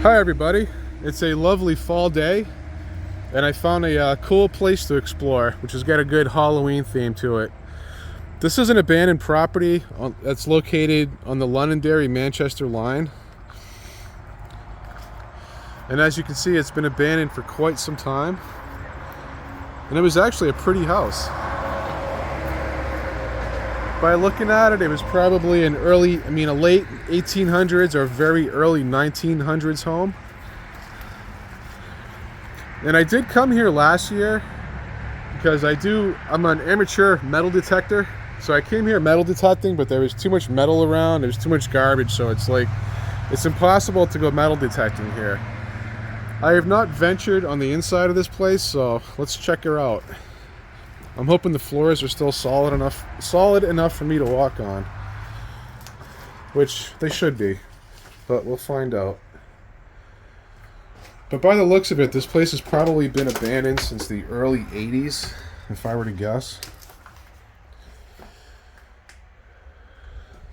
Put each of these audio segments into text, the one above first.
Hi everybody, it's a lovely fall day and I found a cool place to explore which has got a good Halloween theme to it. This is an abandoned property that's located on the Londonderry-Manchester line, and as you can see it's been abandoned for quite some time, and it was actually a pretty house. By looking at it, it was probably a late 1800s or very early 1900s home. And I did come here last year because I'm an amateur metal detector. So I came here metal detecting, but there was too much metal around, there was too much garbage, so it's impossible to go metal detecting here. I have not ventured on the inside of this place, so let's check her out. I'm hoping the floors are still solid enough for me to walk on, which they should be, but we'll find out. But by the looks of it, this place has probably been abandoned since the early 80s, if I were to guess.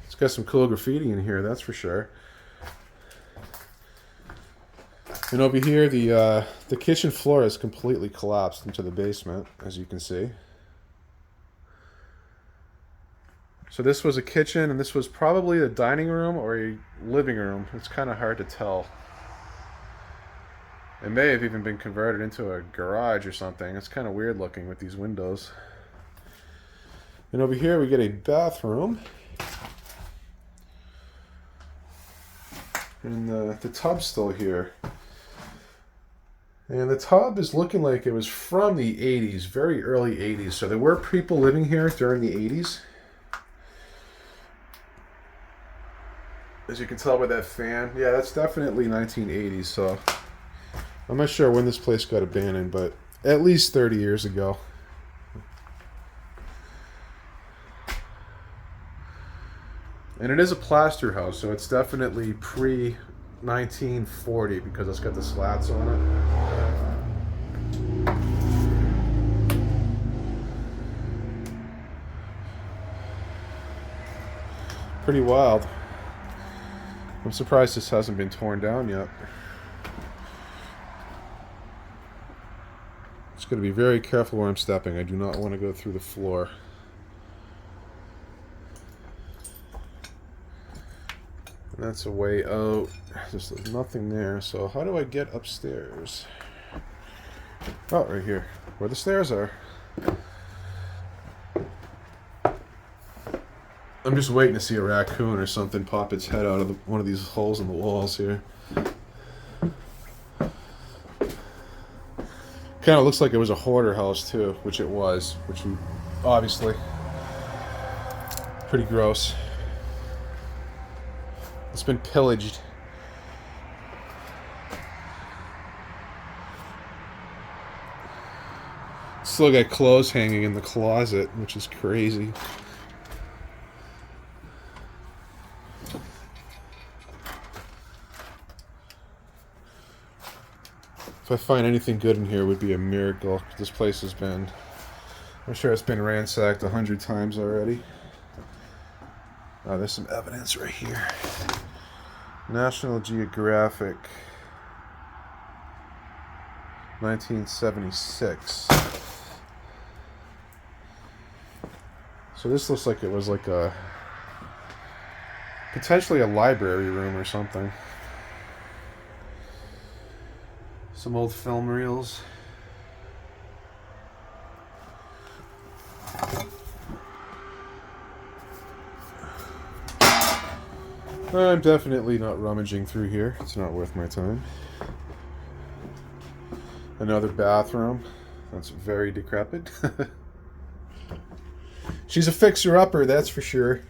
It's got some cool graffiti in here, that's for sure. And over here, the kitchen floor is completely collapsed into the basement, as you can see. So this was a kitchen, and this was probably a dining room or a living room. It's kind of hard to tell. It may have even been converted into a garage or something. It's kind of weird looking with these windows. And over here we get a bathroom. And the tub's still here. And the tub is looking like it was from the 80s, very early 80s. So there were people living here during the 80s. As you can tell by that fan. Yeah, that's definitely 1980s, so I'm not sure when this place got abandoned, but at least 30 years ago. And it is a plaster house, so it's definitely pre-1940 because it's got the slats on it. Pretty wild. I'm surprised this hasn't been torn down yet. Just got to be very careful where I'm stepping. I do not want to go through the floor. And that's a way out. There's nothing there. So how do I get upstairs? Oh, right here, where the stairs are. I'm just waiting to see a raccoon or something pop its head out of one of these holes in the walls here. Kind of looks like it was a hoarder house too, which it was, obviously pretty gross. It's been pillaged. Still got clothes hanging in the closet, which is crazy. If I find anything good in here, it would be a miracle. This place has been, I'm sure it's been ransacked 100 times already. Oh, there's some evidence right here. National Geographic, 1976. So this looks like it was like potentially a library room or something. Some old film reels. I'm definitely not rummaging through here. It's not worth my time. Another bathroom. That's very decrepit. She's a fixer-upper, that's for sure.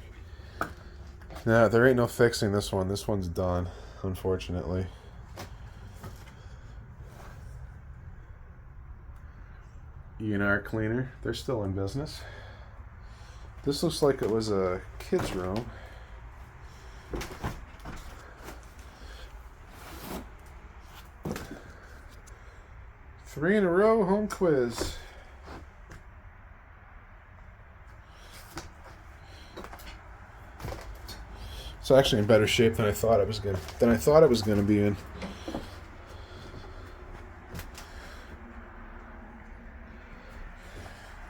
Nah, there ain't no fixing this one. This one's done, unfortunately. E&R cleaner. They're still in business. This looks like it was a kid's room. Three in a row home quiz. It's actually in better shape than I thought it was gonna be in.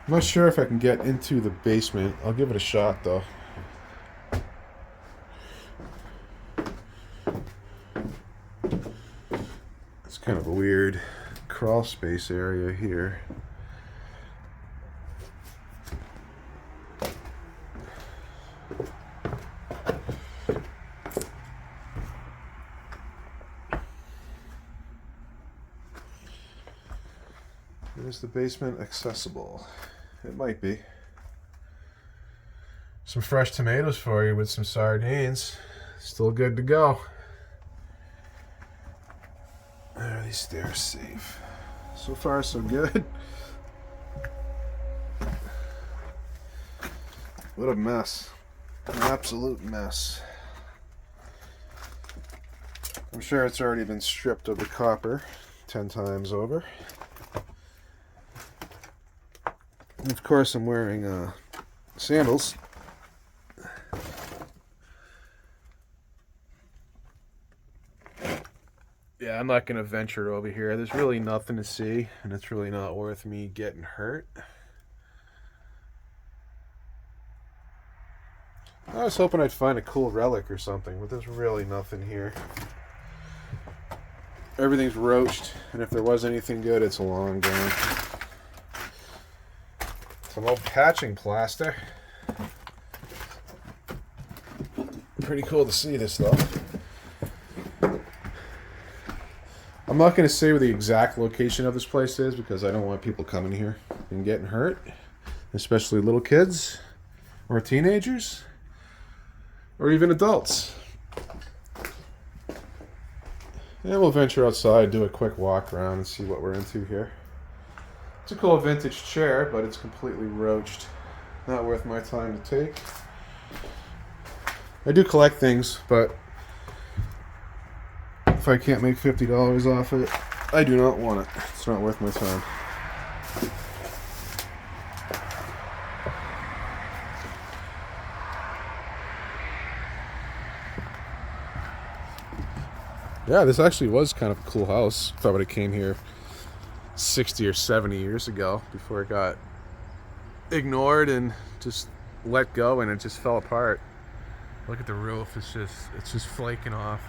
I'm not sure if I can get into the basement. I'll give it a shot though. It's kind of a weird crawl space area here. Is the basement accessible? It might be. Some fresh tomatoes for you with some sardines. Still good to go. Are these stairs safe? So far, so good. What a mess. An absolute mess. I'm sure it's already been stripped of the copper 10 times over. And of course, I'm wearing sandals. Yeah, I'm not going to venture over here. There's really nothing to see, and it's really not worth me getting hurt. I was hoping I'd find a cool relic or something, but there's really nothing here. Everything's roached, and if there was anything good, it's long gone. Some old patching plaster. Pretty cool to see this though. I'm not going to say where the exact location of this place is because I don't want people coming here and getting hurt, especially little kids or teenagers or even adults. And we'll venture outside, do a quick walk around and see what we're into here. It's a cool vintage chair, but it's completely roached. Not worth my time to take. I do collect things, but if I can't make $50 off it, I do not want it. It's not worth my time. Yeah, this actually was kind of a cool house. If I would have came here 60 or 70 years ago before it got ignored and just let go and it just fell apart. Look at the roof, it's just flaking off.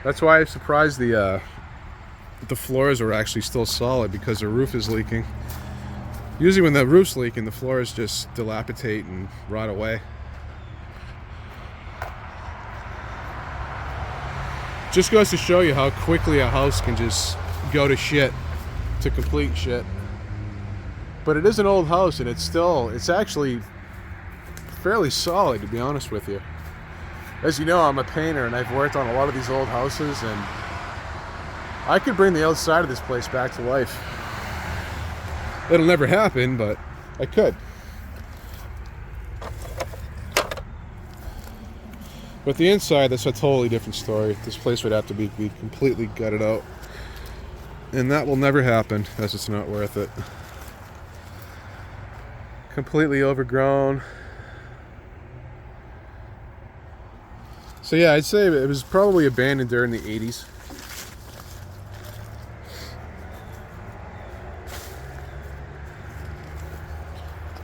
That's why I was surprised the floors are actually still solid, because the roof is leaking. Usually when the roof's leaking, the floors just dilapidate and rot away. Just goes to show you how quickly a house can just go to shit, to complete shit. But it is an old house, and it's actually fairly solid, to be honest with you. As you know, I'm a painter, and I've worked on a lot of these old houses, and I could bring the outside of this place back to life. It'll never happen, but I could. But the inside, that's a totally different story. This place would have to be completely gutted out. And that will never happen, as it's not worth it. Completely overgrown. So yeah, I'd say it was probably abandoned during the 80s.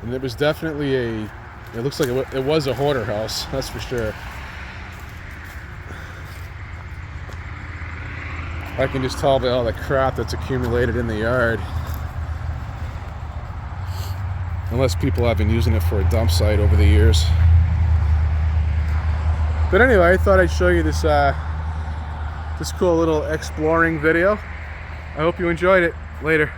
And it was definitely it looks like it was a hoarder house, that's for sure. I can just tell by all the crap that's accumulated in the yard. Unless people have been using it for a dump site over the years. But anyway, I thought I'd show you this this cool little exploring video. I hope you enjoyed it. Later.